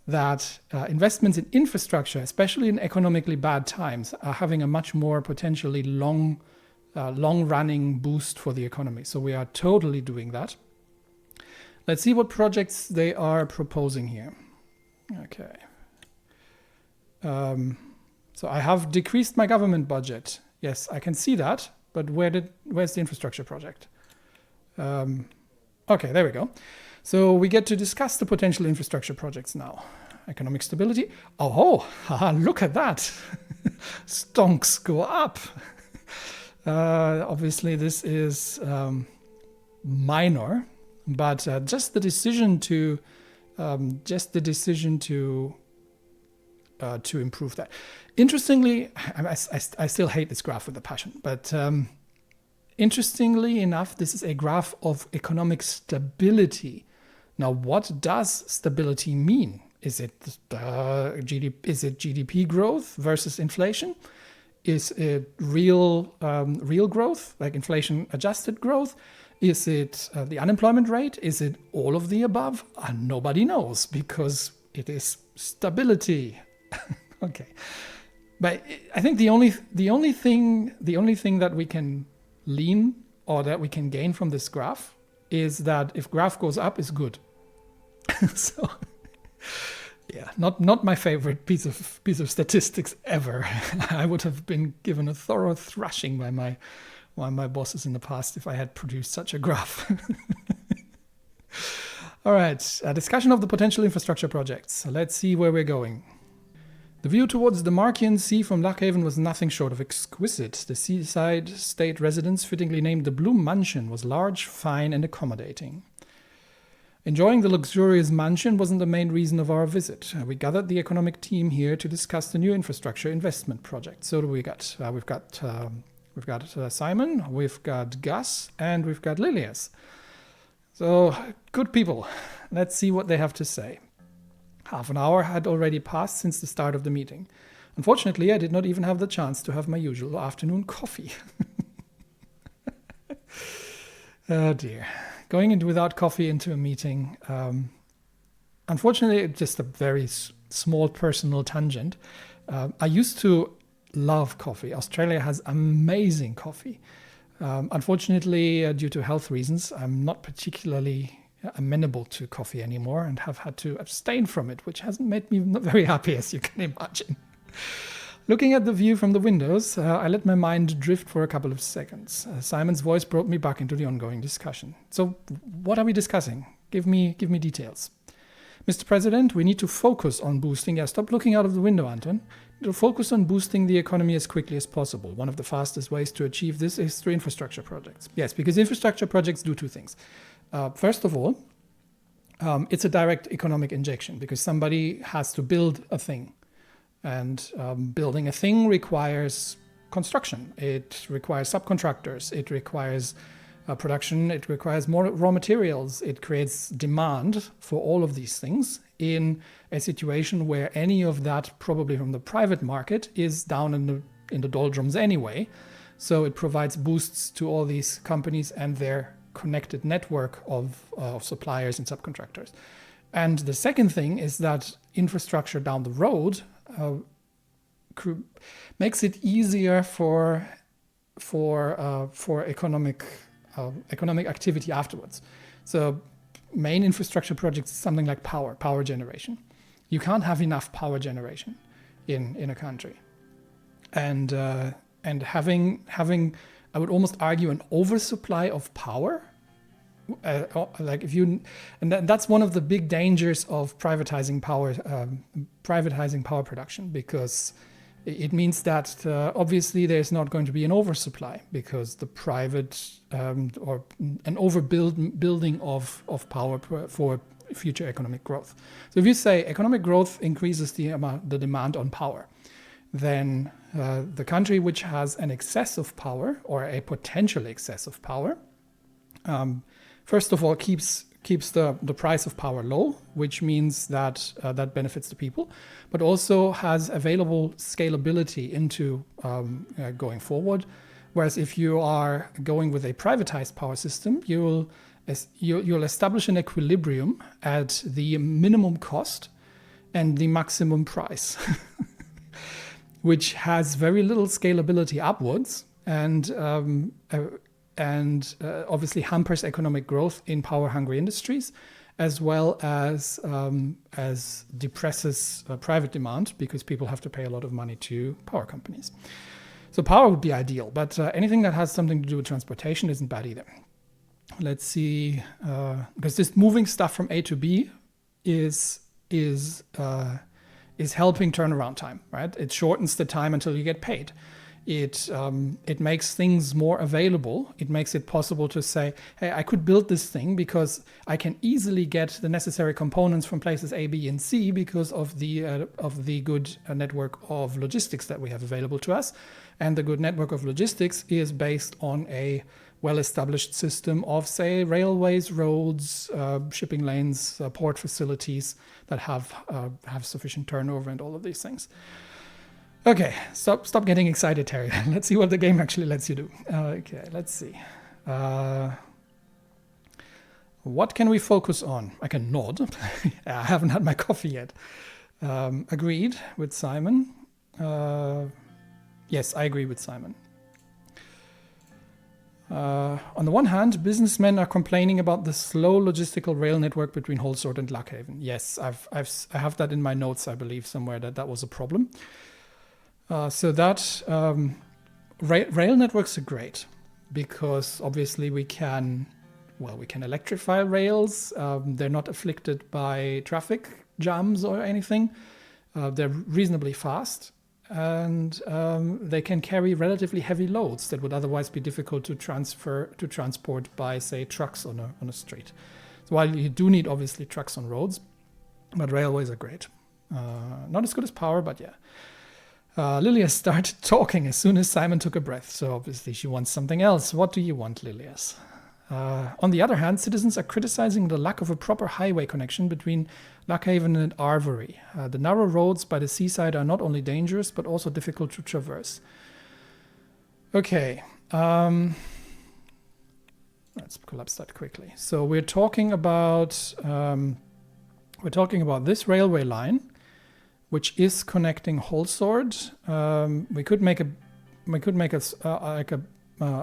that investments in infrastructure, especially in economically bad times, are having a much more potentially long-running boost for the economy. So we are totally doing that. Let's see what projects they are proposing here. Okay. So I have decreased my government budget. Yes, I can see that, but where's the infrastructure project? Okay, there we go. So we get to discuss the potential infrastructure projects now. Economic stability. Oh, look at that. Stonks go up. Obviously, this is minor, but just the decision to improve that. Interestingly, I still hate this graph with a passion, but interestingly enough, this is a graph of economic stability. Now, what does stability mean? Is it GDP growth versus inflation? Is it real growth, like inflation-adjusted growth? Is it the unemployment rate? Is it all of the above? Nobody knows, because it is stability. Okay. But I think the only thing that we can lean or that we can gain from this graph is that if graph goes up, is good. So yeah, not my favorite piece of statistics ever. I would have been given a thorough thrashing by my bosses in the past if I had produced such a graph. All right, a discussion of the potential infrastructure projects. So let's see where we're going. The view towards the Markian Sea from Lockhaven was nothing short of exquisite. The seaside state residence, fittingly named the Blue Mansion, was large, fine, and accommodating. Enjoying the luxurious mansion wasn't the main reason of our visit. We gathered the economic team here to discuss the new infrastructure investment project. So do we got? We've got Simon, we've got Gus, and we've got Lilias. So good people. Let's see what they have to say. Half an hour had already passed since the start of the meeting. Unfortunately, I did not even have the chance to have my usual afternoon coffee. Oh dear. Going without coffee into a meeting. Unfortunately, just a very small personal tangent. I used to love coffee. Australia has amazing coffee. Unfortunately, due to health reasons, I'm not particularly amenable to coffee anymore and have had to abstain from it, which hasn't made me very happy, as you can imagine. Looking at the view from the windows, I let my mind drift for a couple of seconds. Simon's voice brought me back into the ongoing discussion. So what are we discussing? Give me details. Mr. President, we need to focus on boosting. Yeah, stop looking out of the window, Anton. To focus on boosting the economy as quickly as possible. One of the fastest ways to achieve this is through infrastructure projects. Yes, because infrastructure projects do two things. First of all, it's a direct economic injection because somebody has to build a thing. And building a thing requires construction. It requires subcontractors. It requires production. It requires more raw materials. It creates demand for all of these things in a situation where any of that, probably from the private market, is down in the doldrums anyway. So it provides boosts to all these companies and their connected network of suppliers and subcontractors. And the second thing is that infrastructure down the road makes it easier for economic activity afterwards. So main infrastructure projects is something like power generation. You can't have enough power generation in a country, and having I would almost argue an oversupply of power. That's one of the big dangers of privatizing power production, because it means that obviously there's not going to be an oversupply because the private or an overbuilding of power for future economic growth. So if you say economic growth increases the demand on power, then the country which has an excess of power or a potential excess of power, first of all, keeps the price of power low, which means that that benefits the people, but also has available scalability into going forward. Whereas if you are going with a privatized power system, you'll establish an equilibrium at the minimum cost and the maximum price, which has very little scalability upwards and obviously hampers economic growth in power-hungry industries, as well as depresses private demand because people have to pay a lot of money to power companies. So power would be ideal, but anything that has something to do with transportation isn't bad either. Let's see, because this moving stuff from A to B is helping turnaround time, right? It shortens the time until you get paid. It makes things more available. It makes it possible to say, hey, I could build this thing because I can easily get the necessary components from places A, B, and C because of the good network of logistics that we have available to us. And the good network of logistics is based on a well-established system of, say, railways, roads, shipping lanes, port facilities that have sufficient turnover and all of these things. Okay, stop getting excited, Terry. Let's see what the game actually lets you do. Okay, let's see. What can we focus on? I can nod. I haven't had my coffee yet. Agreed with Simon. Yes, I agree with Simon. On the one hand, businessmen are complaining about the slow logistical rail network between Holsworth and Lockhaven. Yes, I have that in my notes, I believe, somewhere that was a problem. Rail networks are great because obviously we can electrify rails. They're not afflicted by traffic jams or anything. They're reasonably fast. And they can carry relatively heavy loads that would otherwise be difficult to transport by, say, trucks on a street. So while you do need, obviously, trucks on roads, but railways are great. Not as good as power, but yeah. Lilias started talking as soon as Simon took a breath, so obviously she wants something else. What do you want, Lilias? On the other hand, citizens are criticizing the lack of a proper highway connection between Lockhaven and Arvory. The narrow roads by the seaside are not only dangerous, but also difficult to traverse. Okay, let's collapse that quickly. So we're talking about this railway line, which is connecting Holsworth. We could make a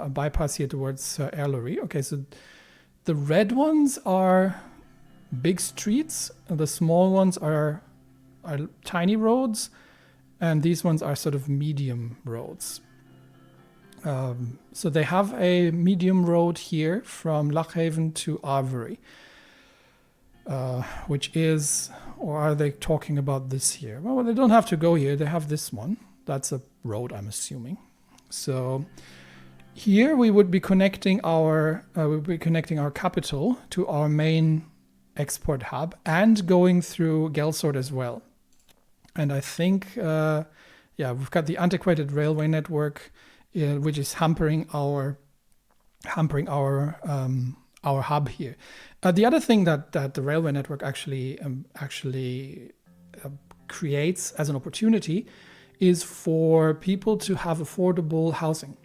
bypass here towards Erlery. Okay, so the red ones are big streets, the small ones are tiny roads, and these ones are sort of medium roads. So they have a medium road here from Lockhaven to Arvory, which is, or are they talking about this here? Well, they don't have to go here, they have this one. That's a road, I'm assuming. So here we would be connecting our capital to our main export hub and going through Gelsord as well. And I think, we've got the antiquated railway network, which is hampering our hub here. The other thing that the railway network actually creates as an opportunity is for people to have affordable housing.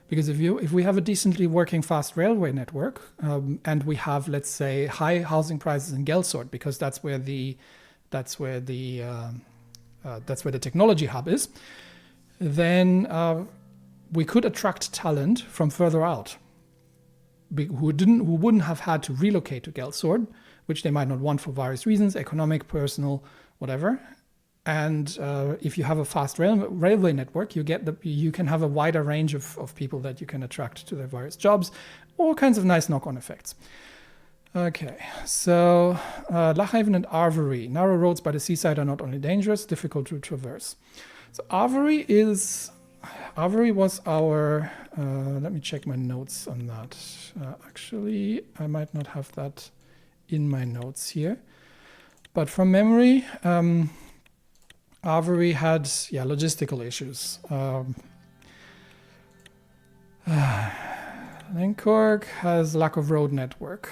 Because if we have a decently working fast railway network, and we have, let's say, high housing prices in Gelsord, because that's where the technology hub is, then we could attract talent from further out, who wouldn't have had to relocate to Gelsord, which they might not want for various reasons, economic, personal, whatever. And if you have a fast railway network, you can have a wider range of people that you can attract to their various jobs, all kinds of nice knock-on effects. Okay, so Lockhaven and Arvory. Narrow roads by the seaside are not only dangerous, difficult to traverse. So Arvory was our, let me check my notes on that. Actually, I might not have that in my notes here. But from memory, Arvory had logistical issues. Lincork has lack of road network,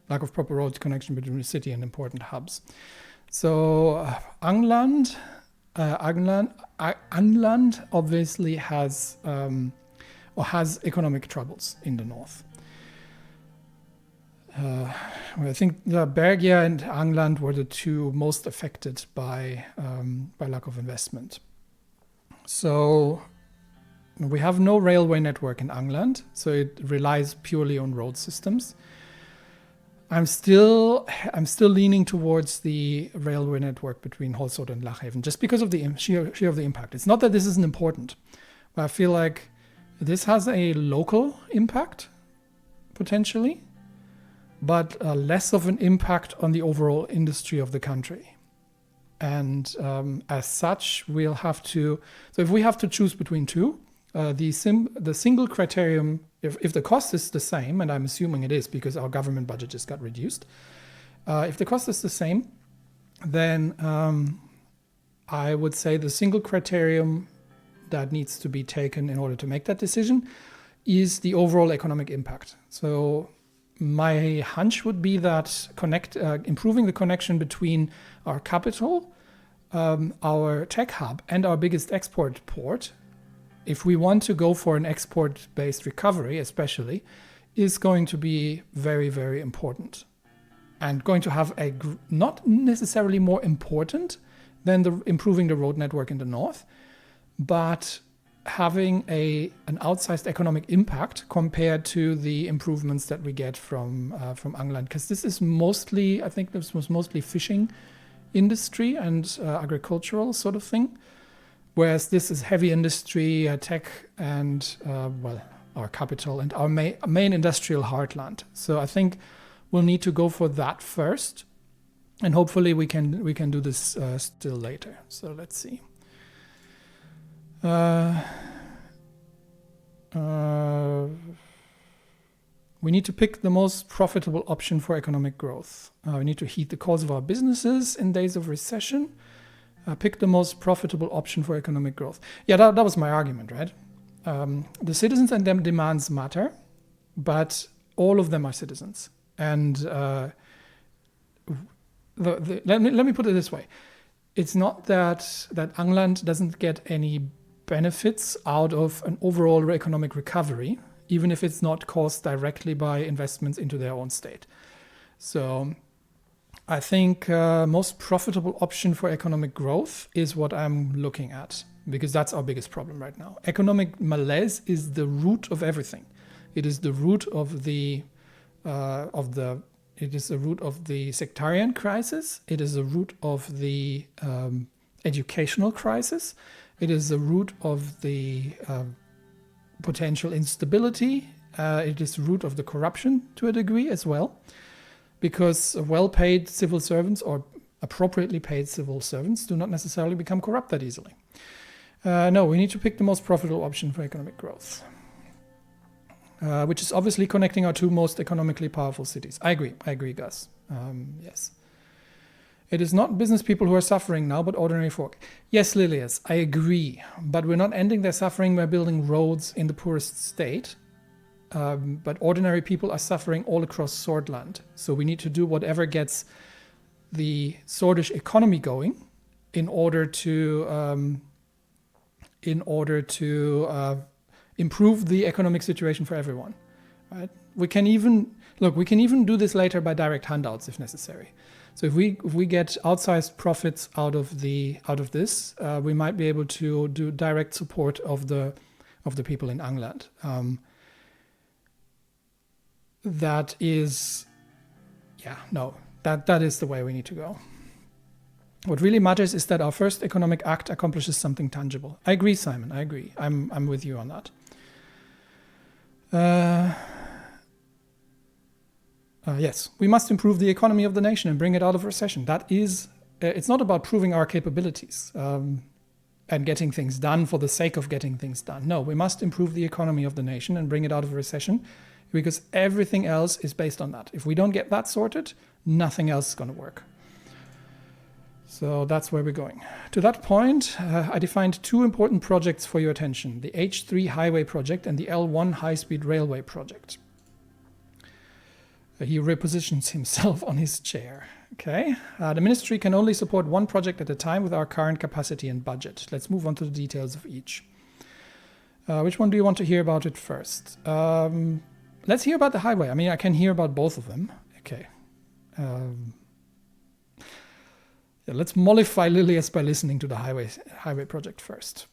lack of proper road connection between the city and important hubs. So Angland obviously has economic troubles in the north. I think Bergia and Angland were the two most affected by lack of investment. So we have no railway network in Angland, so it relies purely on road systems. I'm still leaning towards the railway network between Holsworth and Lockhaven, just because of the sheer of the impact. It's not that this isn't important, but I feel like this has a local impact, potentially, but less of an impact on the overall industry of the country. And as such, we'll have to, so if we have to choose between two, the single criterion, if the cost is the same, and I'm assuming it is because our government budget just got reduced, if the cost is the same, then I would say the single criterion that needs to be taken in order to make that decision is the overall economic impact. So my hunch would be that improving the connection between our capital, our tech hub, and our biggest export port, if we want to go for an export-based recovery especially, is going to be very, very important. And going to have not necessarily more important than improving the road network in the north, but having an outsized economic impact compared to the improvements that we get from England. Because this is mostly, I think this was mostly fishing industry and agricultural sort of thing. Whereas this is heavy industry, tech, and our capital and our main industrial heartland. So I think we'll need to go for that first, and hopefully we can do this still later. So let's see. We need to pick the most profitable option for economic growth. We need to heed the calls of our businesses in days of recession. Pick the most profitable option for economic growth. Yeah, that was my argument, right? The citizens and their demands matter, but all of them are citizens. And let me put it this way. It's not that England doesn't get any benefits out of an overall economic recovery, even if it's not caused directly by investments into their own state. So I think most profitable option for economic growth is what I'm looking at, because that's our biggest problem right now. Economic malaise is the root of everything. It is the root of the sectarian crisis. It is the root of the educational crisis. It is the root of the potential instability. It is the root of the corruption to a degree as well, because well-paid civil servants or appropriately paid civil servants do not necessarily become corrupt that easily. No, we need to pick the most profitable option for economic growth, which is obviously connecting our two most economically powerful cities. I agree, Gus. Yes. It is not business people who are suffering now, but ordinary folk. Yes, Lilias, I agree. But we're not ending their suffering by building roads in the poorest state. But ordinary people are suffering all across Swordland. So we need to do whatever gets the Swordish economy going in order to improve the economic situation for everyone. Right? We can even do this later by direct handouts if necessary. So if we get outsized profits out of this, we might be able to do direct support of the people in England. That is the way we need to go. What really matters is that our first economic act accomplishes something tangible. I agree, Simon. I agree. I'm with you on that. Yes, we must improve the economy of the nation and bring it out of recession. That is, it's not about proving our capabilities and getting things done for the sake of getting things done. No, we must improve the economy of the nation and bring it out of recession, because everything else is based on that. If we don't get that sorted, nothing else is going to work. So that's where we're going. To that point, I defined two important projects for your attention: the H3 highway project and the L1 high-speed railway project. He repositions himself on his chair. Okay. The ministry can only support one project at a time with our current capacity and budget. Let's move on to the details of each. Which one do you want to hear about it first? Let's hear about the highway. I mean, I can hear about both of them. Okay. Let's mollify Lilias by listening to the highway project first.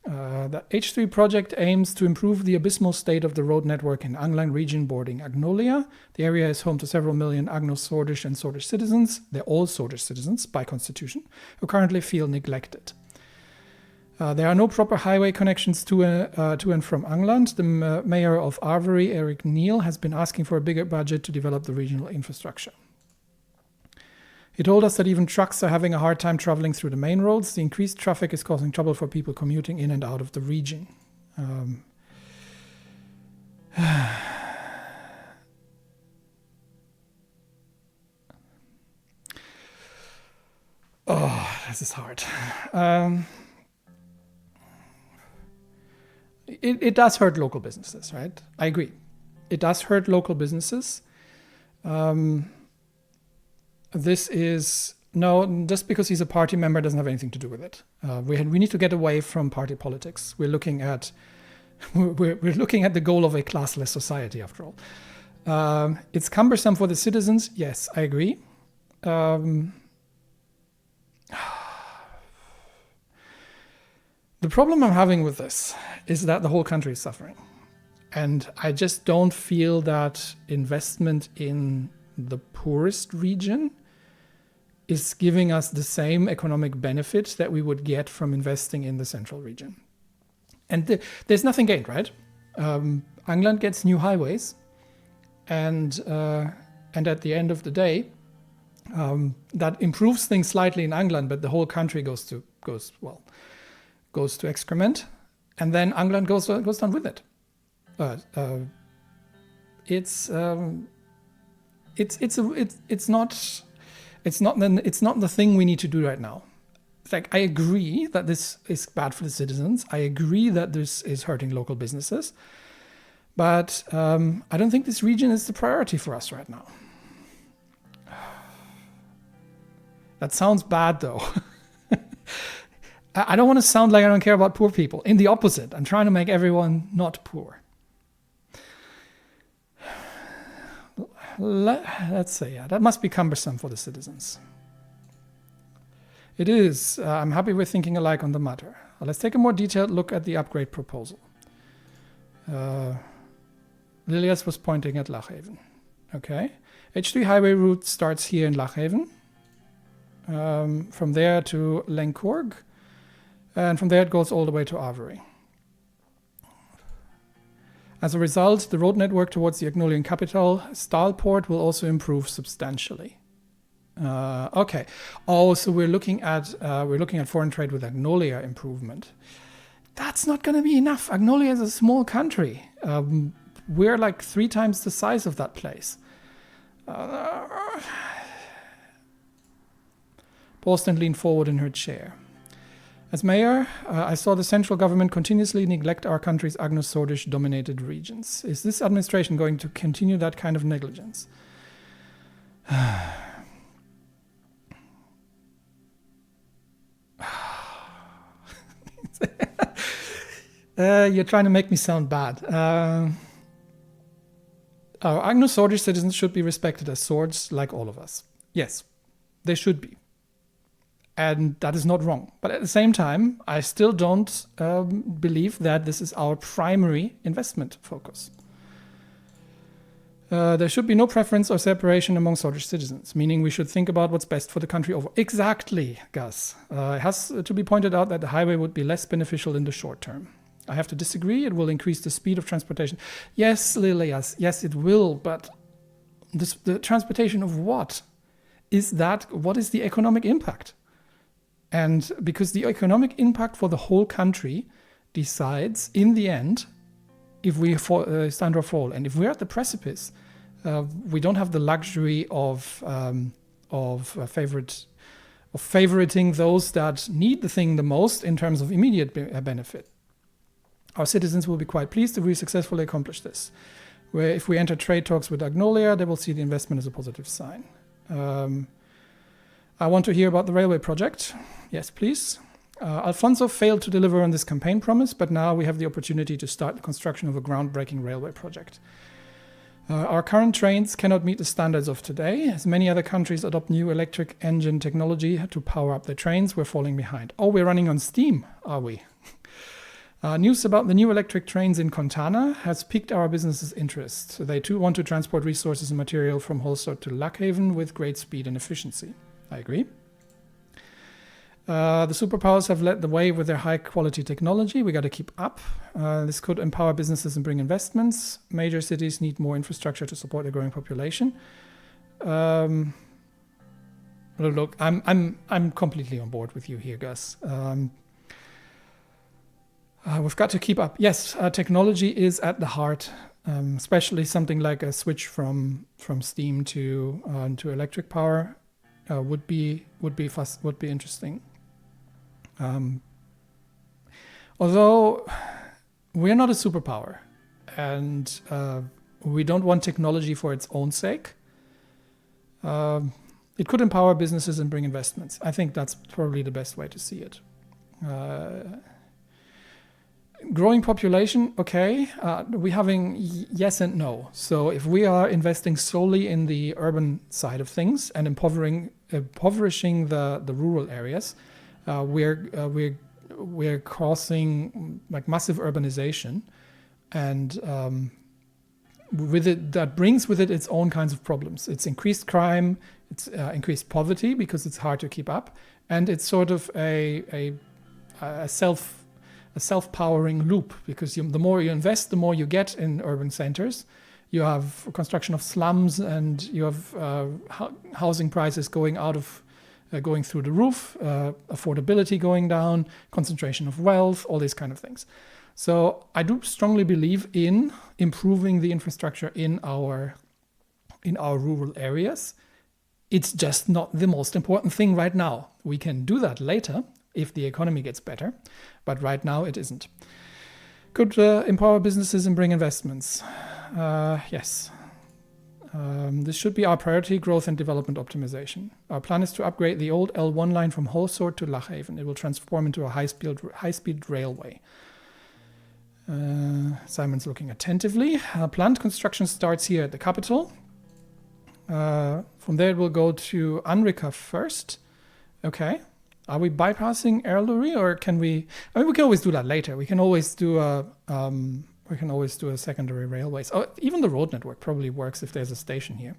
The H3 project aims to improve the abysmal state of the road network in Angling region bordering Agnolia. The area is home to several million Agno-Swordish and Swordish citizens. They're all Swordish citizens by constitution, who currently feel neglected. There are no proper highway connections to and from England. The mayor of Arvery, Eric Neal, has been asking for a bigger budget to develop the regional infrastructure. He told us that even trucks are having a hard time traveling through the main roads. The increased traffic is causing trouble for people commuting in and out of the region. Oh, this is hard. It does hurt local businesses, right? I agree. It does hurt local businesses. This is just because he's a party member doesn't have anything to do with it. We need to get away from party politics. We're looking at the goal of a classless society, after all. It's cumbersome for the citizens. Yes, I agree. The problem I'm having with this is that the whole country is suffering. And I just don't feel that investment in the poorest region is giving us the same economic benefit that we would get from investing in the central region. And there's nothing gained, right? England gets new highways, and at the end of the day, that improves things slightly in England, but the whole country goes to excrement, and then England goes down with it. It's not the thing we need to do right now. Like, I agree that this is bad for the citizens. I agree that this is hurting local businesses, but I don't think this region is the priority for us right now. That sounds bad, though. I don't want to sound like I don't care about poor people. In the opposite, I'm trying to make everyone not poor. Let's say, yeah, that must be cumbersome for the citizens. It is. I'm happy we're thinking alike on the matter. Let's take a more detailed look at the upgrade proposal. Lilias was pointing at Lochhaven. Okay. H3 highway route starts here in Lochhaven. From there to Lencourg. And from there it goes all the way to Avery. As a result, the road network towards the Agnolian capital, Stahlport, will also improve substantially. Okay. Oh, so we're looking at foreign trade with Agnolia improvement. That's not going to be enough. Agnolia is a small country. We're like 3 times the size of that place. Boston leaned forward in her chair. As mayor, I saw the central government continuously neglect our country's Agno-Sordish-dominated regions. Is this administration going to continue that kind of negligence? You're trying to make me sound bad. Our Agno-Sordish citizens should be respected as swords like all of us. Yes, they should be. And that is not wrong. But at the same time, I still don't believe that this is our primary investment focus. There should be no preference or separation among Sordish citizens, meaning we should think about what's best for the country overall. Exactly, Gus. It has to be pointed out that the highway would be less beneficial in the short term. I have to disagree. It will increase the speed of transportation. Yes, Lilias, yes, it will. But the transportation of what? What is the economic impact? And because the economic impact for the whole country decides, in the end, if we stand or fall. And if we're at the precipice, we don't have the luxury of favoriting those that need the thing the most in terms of immediate benefit. Our citizens will be quite pleased if we successfully accomplish this. Where if we enter trade talks with Agnolia, they will see the investment as a positive sign. I want to hear about the railway project. Yes, please. Alfonso failed to deliver on this campaign promise, but now we have the opportunity to start the construction of a groundbreaking railway project. Our current trains cannot meet the standards of today. As many other countries adopt new electric engine technology to power up their trains, we're falling behind. Oh, we're running on steam, are we? News about the new electric trains in Contana has piqued our business's interest. They too want to transport resources and material from Holstott to Lochhaven with great speed and efficiency. I agree. The superpowers have led the way with their high-quality technology. We got to keep up. This could empower businesses and bring investments. Major cities need more infrastructure to support their growing population. Look, I'm completely on board with you here, Gus. We've got to keep up. Yes, technology is at the heart, especially something like a switch from steam to electric power. Would be interesting. Although we're not a superpower, and we don't want technology for its own sake, it could empower businesses and bring investments. I think that's probably the best way to see it. Growing population, okay. We're having yes and no. So if we are investing solely in the urban side of things and impoverishing the rural areas, we're we're causing like massive urbanization, and with it, that brings with it its own kinds of problems. It's increased crime, it's increased poverty because it's hard to keep up, and it's sort of a self-powering loop, because the more you invest, the more you get in urban centers. You have construction of slums, and you have housing prices going through the roof, affordability going down, concentration of wealth, all these kind of things. So I do strongly believe in improving the infrastructure in our rural areas. It's just not the most important thing right now. We can do that later if the economy gets better, but right now it isn't. Could empower businesses and bring investments. Yes. This should be our priority: growth and development optimization. Our plan is to upgrade the old L1 line from Horsort to Lochhaven. It will transform into a high-speed railway. Simon's looking attentively. Planned construction starts here at the capital. From there it will go to Anrika first. Okay. Are we bypassing Erluri, or can we? I mean, we can always do that later. We can always do a secondary railways. Oh, even the road network probably works if there's a station here.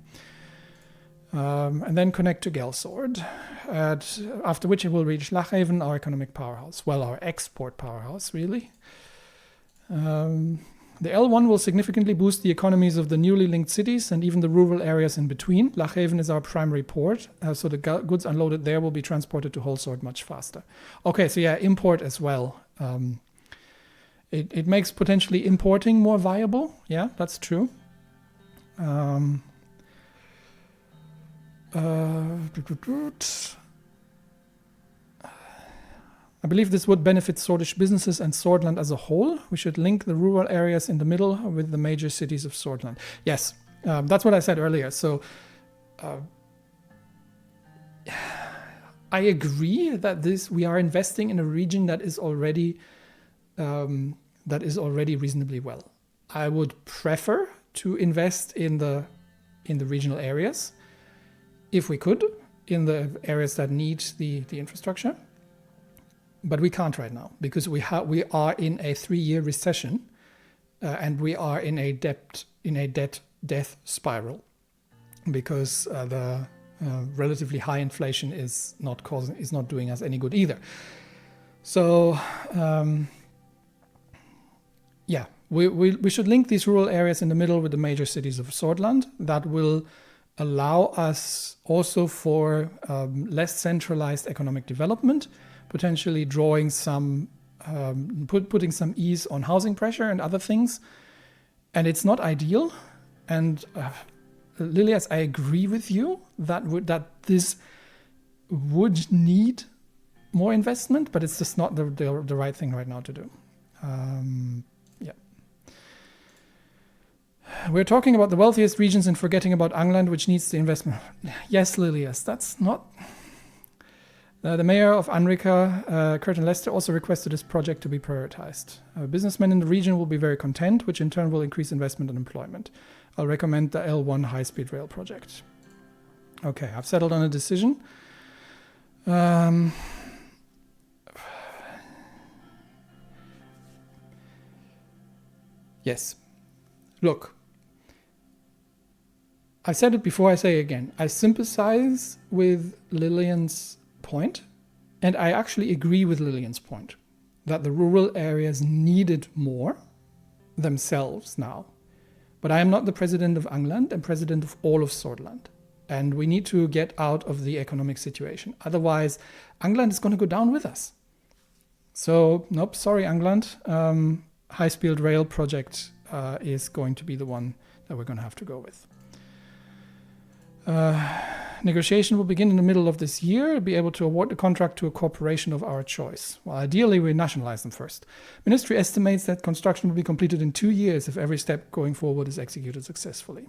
And then connect to Gelsord, after which it will reach Lochhaven, our economic powerhouse. Well, our export powerhouse, really. The L1 will significantly boost the economies of the newly linked cities and even the rural areas in between. Lochhaven is our primary port, so the goods unloaded there will be transported to Holsort much faster. Okay, so yeah, import as well. It makes potentially importing more viable. Yeah, that's true. I believe this would benefit Sordish businesses and Swordland as a whole. We should link the rural areas in the middle with the major cities of Swordland. Yes, that's what I said earlier. So I agree that we are investing in a region that is already reasonably well. I would prefer to invest in the regional areas, if we could, in the areas that need the infrastructure. But we can't right now, because we are in a 3-year recession, and we are in a debt spiral, because the relatively high inflation is not doing us any good either. So yeah, we should link these rural areas in the middle with the major cities of Swordland. That will allow us also for less centralized economic development, potentially drawing putting some ease on housing pressure and other things. And it's not ideal. And Lilias, I agree with you that this would need more investment, but it's just not the right thing right now to do. Yeah. We're talking about the wealthiest regions and forgetting about Angland, which needs the investment. Yes, Lilias, that's not... The mayor of Anrika, Curtin Lester, also requested this project to be prioritized. Businessmen in the region will be very content, which in turn will increase investment and employment. I'll recommend the L1 high-speed rail project. Okay, I've settled on a decision. Yes. Look, I said it before, I say it again. I sympathize with Lillian's point, and I actually agree with Lillian's point that the rural areas needed more themselves now. But I am not the president of Angland. I'm president of all of Swordland, and we need to get out of the economic situation. Otherwise, Angland is going to go down with us. So, nope, sorry, Angland. High-speed rail project is going to be the one that we're going to have to go with. Negotiation will begin in the middle of this year. Be able to award the contract to a corporation of our choice. Well, ideally, we nationalize them first. Ministry estimates that construction will be completed in 2 years if every step going forward is executed successfully.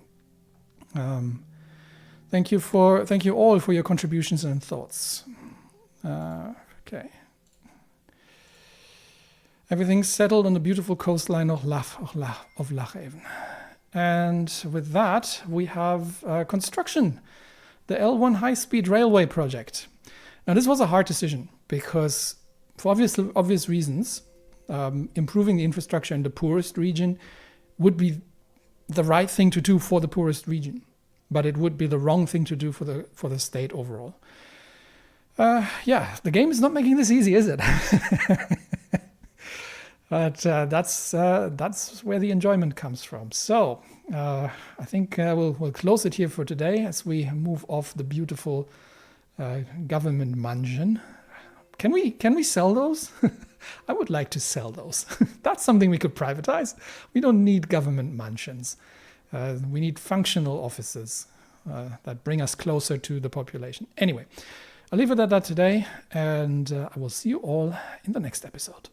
Thank you all for your contributions and thoughts. Okay. Everything's settled on the beautiful coastline of Lochhaven. And with that, we have construction. The L1 high-speed railway project. Now, this was a hard decision because for obvious reasons, improving the infrastructure in the poorest region would be the right thing to do for the poorest region, but it would be the wrong thing to do for the state overall. The game is not making this easy, is it? But that's where the enjoyment comes from. So I think we'll close it here for today as we move off the beautiful government mansion. Can we sell those? I would like to sell those. That's something we could privatize. We don't need government mansions. We need functional offices that bring us closer to the population. Anyway, I'll leave it at that today, and I will see you all in the next episode.